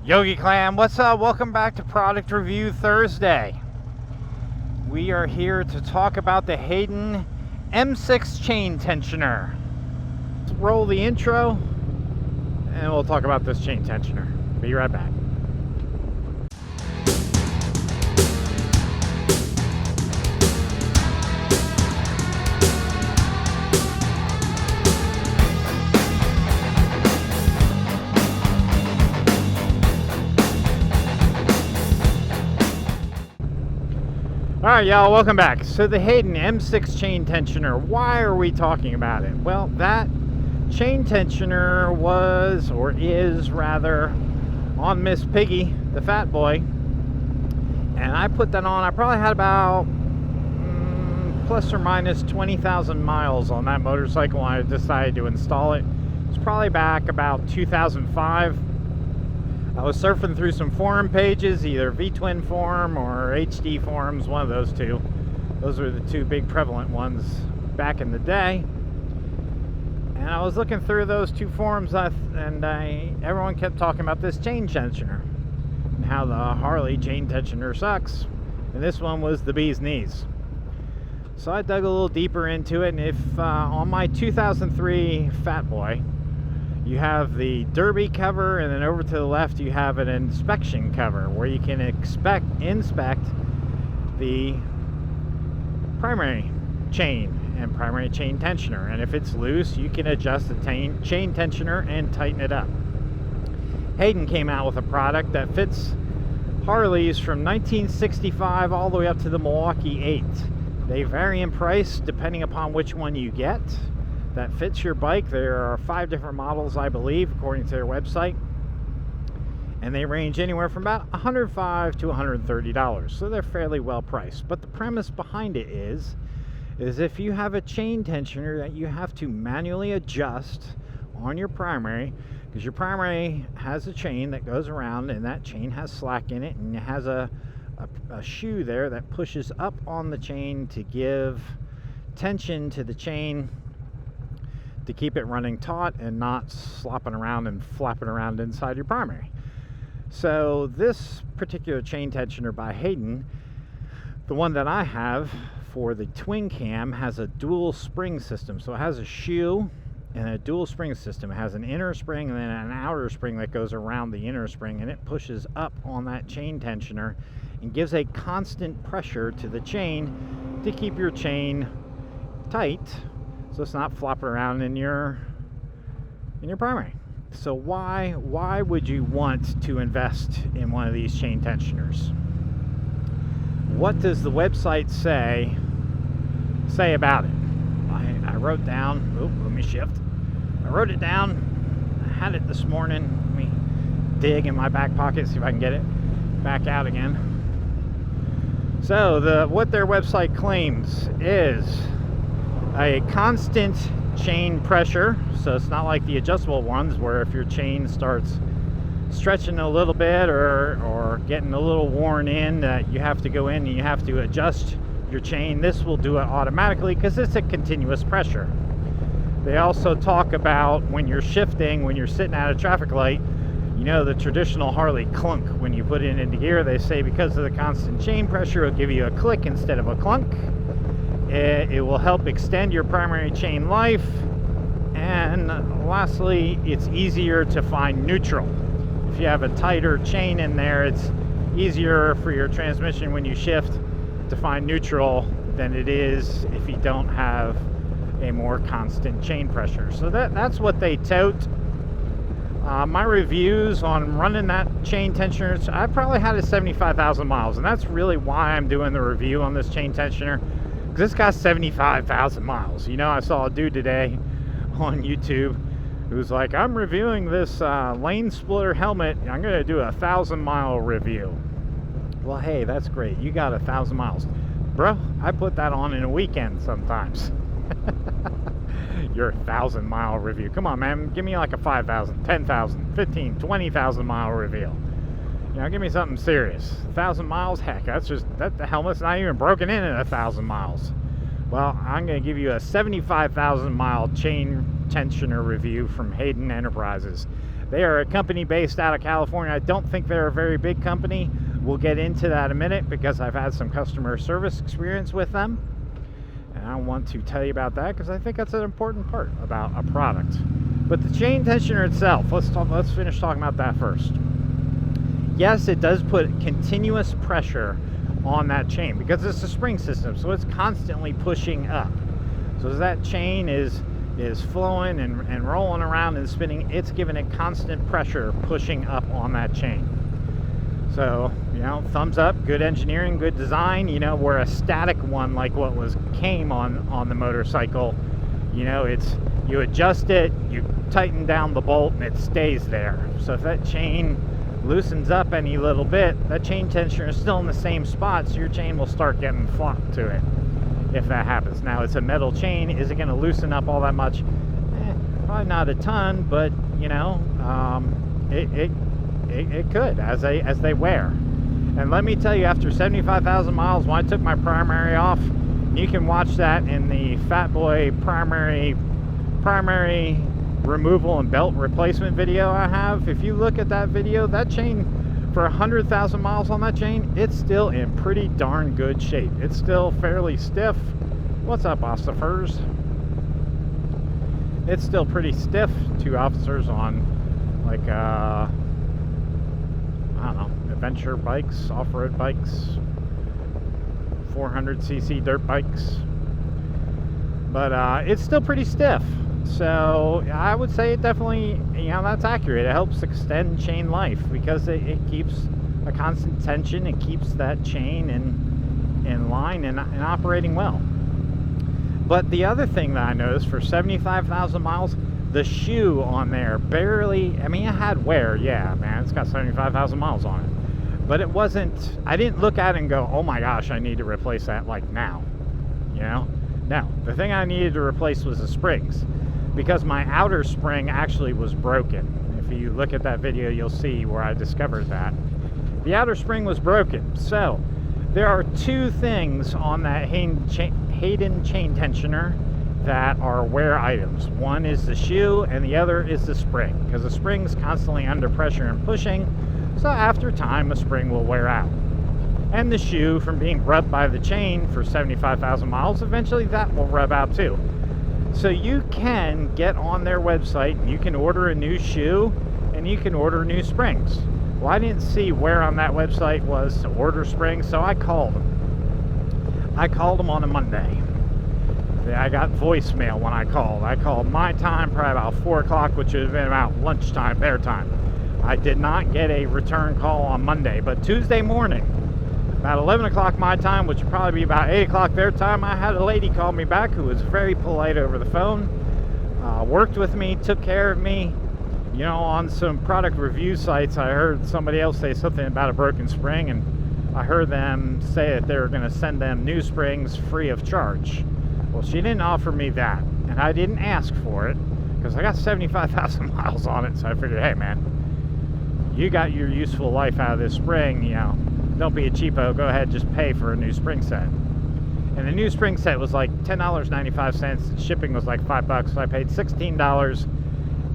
Yogi Clan, what's up? Welcome back to Product Review Thursday. We are here to talk about the Hayden M6 chain tensioner. Let's roll the intro and we'll talk about this chain tensioner. Be right back. Alright y'all, welcome back. So the Hayden M6 chain tensioner, why are we talking about it? Well, that chain tensioner was, or is rather, on Miss Piggy, the fat boy. And I put that on, I probably had about plus or minus 20,000 miles on that motorcycle when I decided to install it. It's probably back about 2005. I was surfing through some forum pages, either V-Twin forum or HD forums, one of those two. Those were the two big prevalent ones back in the day. And I was looking through those two forums and everyone kept talking about this chain tensioner and how the Harley chain tensioner sucks. And this one was the bee's knees. So I dug a little deeper into it, and if on my 2003 Fat Boy, you have the derby cover, and then over to the left you have an inspection cover where you can inspect the primary chain and primary chain tensioner. And if it's loose, you can adjust the chain tensioner and tighten it up. Hayden came out with a product that fits Harleys from 1965 all the way up to the Milwaukee 8. They vary in price depending upon which one you get that fits your bike. There are 5 different models, I believe, according to their website, and they range anywhere from about $105 to $130, so they're fairly well priced. But the premise behind it is if you have a chain tensioner that you have to manually adjust on your primary, because your primary has a chain that goes around, and that chain has slack in it, and it has a shoe there that pushes up on the chain to give tension to the chain to keep it running taut and not slopping around and flapping around inside your primary. So this particular chain tensioner by Hayden, the one that I have for the twin cam, has a dual spring system. So it has a shoe and a dual spring system. It has an inner spring and then an outer spring that goes around the inner spring, and it pushes up on that chain tensioner and gives a constant pressure to the chain to keep your chain tight, so it's not flopping around in your primary. So why would you want to invest in one of these chain tensioners? What does the website say about it? I wrote down, let me shift. I wrote it down. I had it this morning. Let me dig in my back pocket, see if I can get it back out again. So what their website claims is a constant chain pressure. So it's not like the adjustable ones where if your chain starts stretching a little bit or getting a little worn in, that you have to go in and you have to adjust your chain. This will do it automatically because it's a continuous pressure. They also talk about when you're shifting, when you're sitting at a traffic light, you know, the traditional Harley clunk. When you put it into gear, they say because of the constant chain pressure, it'll give you a click instead of a clunk. It will help extend your primary chain life. And lastly, it's easier to find neutral. If you have a tighter chain in there, it's easier for your transmission when you shift to find neutral than it is if you don't have a more constant chain pressure. So that's what they tout. My reviews on running that chain tensioner, I probably had it 75,000 miles, and that's really why I'm doing the review on this chain tensioner, because it's got 75,000 miles. You know, I saw a dude today on YouTube who's like, I'm reviewing this lane splitter helmet. I'm going to do a 1,000-mile review. Well, hey, that's great. You got 1,000 miles. Bro, I put that on in a weekend sometimes. Your 1,000-mile review. Come on, man. Give me like a 5,000, 10,000, 15, 20,000 mile review. You know, give me something serious. 1,000 miles? Heck, the helmet's not even broken in at 1,000 miles. Well, I'm going to give you a 75,000 mile chain tensioner review from Hayden Enterprises. They are a company based out of California. I don't think they're a very big company. We'll get into that in a minute because I've had some customer service experience with them. And I want to tell you about that because I think that's an important part about a product. But the chain tensioner itself, let's finish talking about that first. Yes, it does put continuous pressure on that chain because it's a spring system, so it's constantly pushing up. So as that chain is flowing and rolling around and spinning, it's giving it constant pressure pushing up on that chain. So, thumbs up, good engineering, good design. Where a static one like what came on the motorcycle, it's, you adjust it, you tighten down the bolt, and it stays there. So if that chain loosens up any little bit, that chain tensioner is still in the same spot, so your chain will start getting flopped to it if that happens. Now, it's a metal chain. Is it going to loosen up all that much? Probably not a ton, but it could as they wear. And let me tell you, after 75,000 miles, when I took my primary off, you can watch that in the Fat Boy primary removal and belt replacement video I have. If you look at that video, that chain, for 100,000 miles on that chain, it's still in pretty darn good shape. It's still fairly stiff. What's up, Ostafers? It's still pretty stiff. 2 officers on, like, I don't know, adventure bikes, off-road bikes, 400cc dirt bikes. But it's still pretty stiff. So I would say it definitely, that's accurate. It helps extend chain life because it keeps a constant tension. It keeps that chain in line and operating well. But the other thing that I noticed, for 75,000 miles, the shoe on there barely, it had wear, yeah, man, it's got 75,000 miles on it. But it wasn't, I didn't look at it and go, oh my gosh, I need to replace that like now, No, the thing I needed to replace was the springs, because my outer spring actually was broken. If you look at that video, you'll see where I discovered that. The outer spring was broken. So there are 2 things on that Hayden chain tensioner that are wear items. One is the shoe and the other is the spring, because the spring's constantly under pressure and pushing, so after time a spring will wear out. And the shoe, from being rubbed by the chain for 75,000 miles, eventually that will rub out too. So you can get on their website and you can order a new shoe and you can order new springs. Well, I didn't see where on that website was to order springs, so I called them. I called them on a Monday. I got voicemail when I called. I called my time, probably about 4 o'clock, which would have been about lunchtime, their time. I did not get a return call on Monday, but Tuesday morning, about 11 o'clock my time, which would probably be about 8 o'clock their time, I had a lady call me back who was very polite over the phone, worked with me, took care of me. On some product review sites, I heard somebody else say something about a broken spring, and I heard them say that they were going to send them new springs free of charge. Well, she didn't offer me that, and I didn't ask for it, because I got 75,000 miles on it, so I figured, hey man, you got your useful life out of this spring, don't be a cheapo, go ahead, just pay for a new spring set. And the new spring set was like $10.95, shipping was like $5, so I paid $16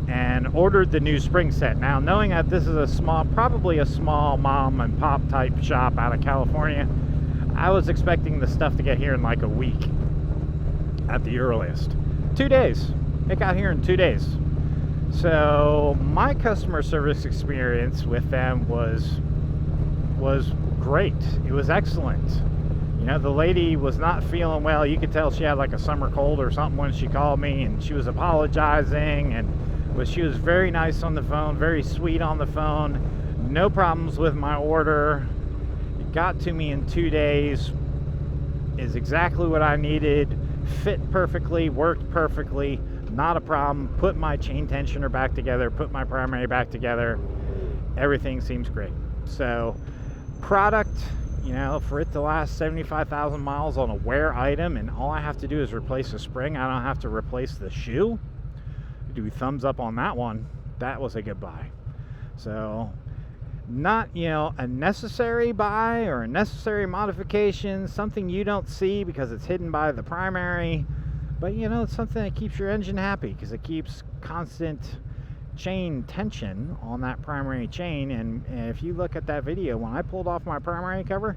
and ordered the new spring set. Now, knowing that this is probably a small mom and pop type shop out of California, I was expecting the stuff to get here in like a week at the earliest. 2 days. It got here in 2 days. So my customer service experience with them was great. It was excellent. The lady was not feeling well. You could tell she had like a summer cold or something when she called me, and she was apologizing, but she was very nice on the phone, very sweet on the phone. No problems with my order. It got to me in 2 days. Is exactly what I needed. Fit perfectly, worked perfectly, not a problem. Put my chain tensioner back together, put my primary back together. Everything seems great. So product, for it to last 75,000 miles on a wear item, and all I have to do is replace the spring, I don't have to replace the shoe. Do thumbs up on that one. That was a good buy. So not, a necessary buy or a necessary modification, something you don't see because it's hidden by the primary, but it's something that keeps your engine happy because it keeps constant chain tension on that primary chain. And if you look at that video, when I pulled off my primary cover,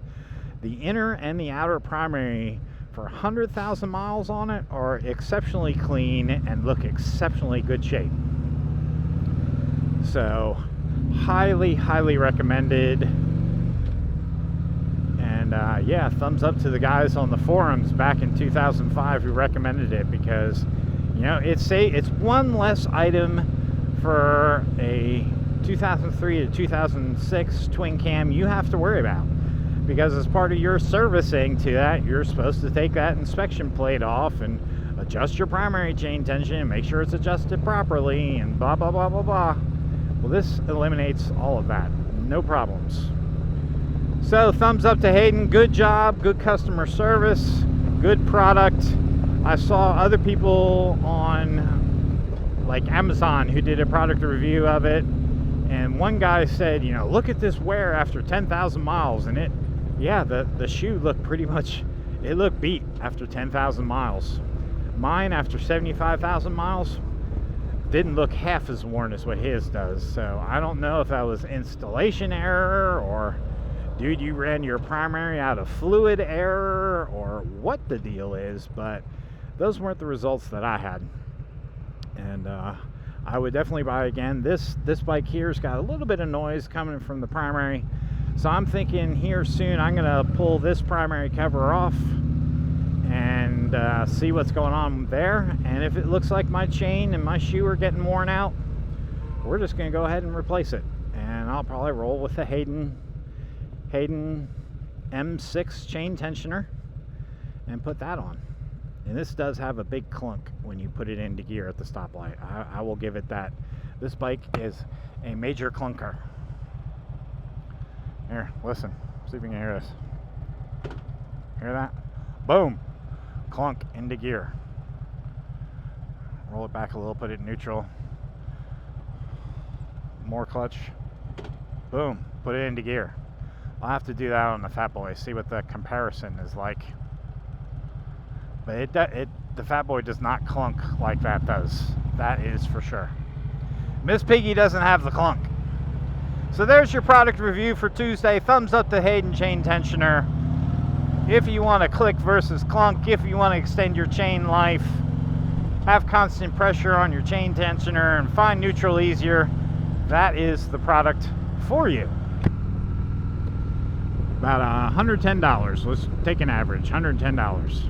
the inner and the outer primary for 100,000 miles on it are exceptionally clean and look exceptionally good shape. So highly, highly recommended. And yeah, thumbs up to the guys on the forums back in 2005 who recommended it, because you know, it's one less item for a 2003 to 2006 twin cam you have to worry about, because as part of your servicing to that, you're supposed to take that inspection plate off and adjust your primary chain tension and make sure it's adjusted properly and blah blah blah blah blah. Well, this eliminates all of that, no problems. So thumbs up to Hayden, good job, good customer service, good product. I saw other people on like Amazon who did a product review of it, and one guy said, you know, look at this wear after 10,000 miles, and yeah, the shoe looked pretty much, it looked beat after 10,000 miles. Mine after 75,000 miles didn't look half as worn as what his does. So I don't know if that was installation error, or dude, you ran your primary out of fluid error, or what the deal is, but those weren't the results that I had. And I would definitely buy again. This bike here's got a little bit of noise coming from the primary, so I'm thinking here soon I'm gonna pull this primary cover off and see what's going on there. And if it looks like my chain and my shoe are getting worn out, we're just gonna go ahead and replace it. And I'll probably roll with the Hayden M6 chain tensioner and put that on. And this does have a big clunk when you put it into gear at the stoplight. I will give it that. This bike is a major clunker. Here, listen. See if you can hear this. Hear that? Boom! Clunk into gear. Roll it back a little, put it in neutral. More clutch. Boom! Put it into gear. I'll have to do that on the Fat Boy, see what the comparison is like. But the Fat Boy does not clunk like that does. That is for sure. Miss Piggy doesn't have the clunk. So there's your product review for Tuesday. Thumbs up to Hayden chain tensioner. If you want to click versus clunk, if you want to extend your chain life, have constant pressure on your chain tensioner, and find neutral easier, that is the product for you. About $110. Let's take an average, $110.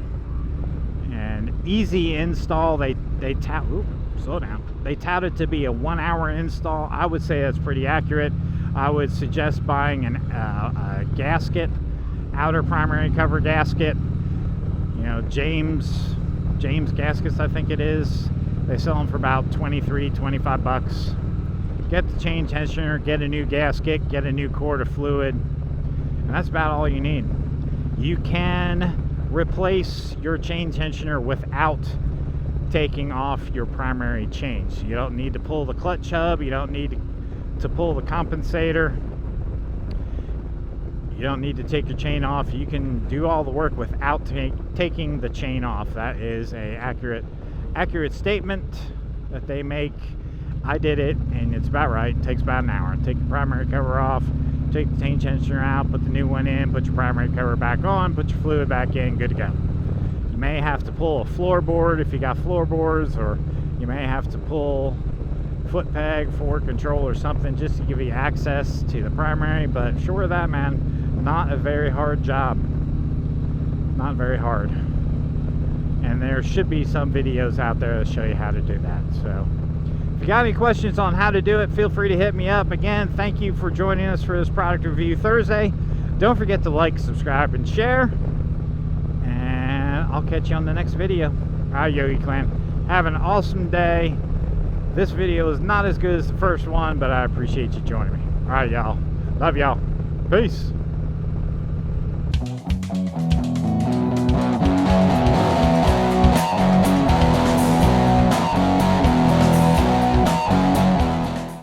And easy install. They slow down. They touted to be a 1 hour install. I would say that's pretty accurate. I would suggest buying a gasket, outer primary cover gasket. You know, James gaskets, I think it is. They sell them for about 23, 25 bucks. Get the chain tensioner, get a new gasket, get a new quart of fluid, and that's about all you need. You can replace your chain tensioner without taking off your primary chains. You don't need to pull the clutch hub, you don't need to pull the compensator, you don't need to take your chain off. You can do all the work without taking the chain off. That is a accurate statement that they make. I did it, and it's about right. It takes about an hour. Take the primary cover off, take the chain tensioner out, put the new one in, put your primary cover back on, put your fluid back in, good to go. You may have to pull a floorboard if you got floorboards, or you may have to pull foot peg, forward control, or something just to give you access to the primary. But short of that, man, not a very hard job. Not very hard. And there should be some videos out there that show you how to do that. So if you got any questions on how to do it, feel free to hit me up. Again, thank you for joining us for this product review Thursday. Don't forget to like, subscribe, and share. And I'll catch you on the next video. All right, Yogi Clan. Have an awesome day. This video is not as good as the first one, but I appreciate you joining me. All right, y'all. Love y'all. Peace.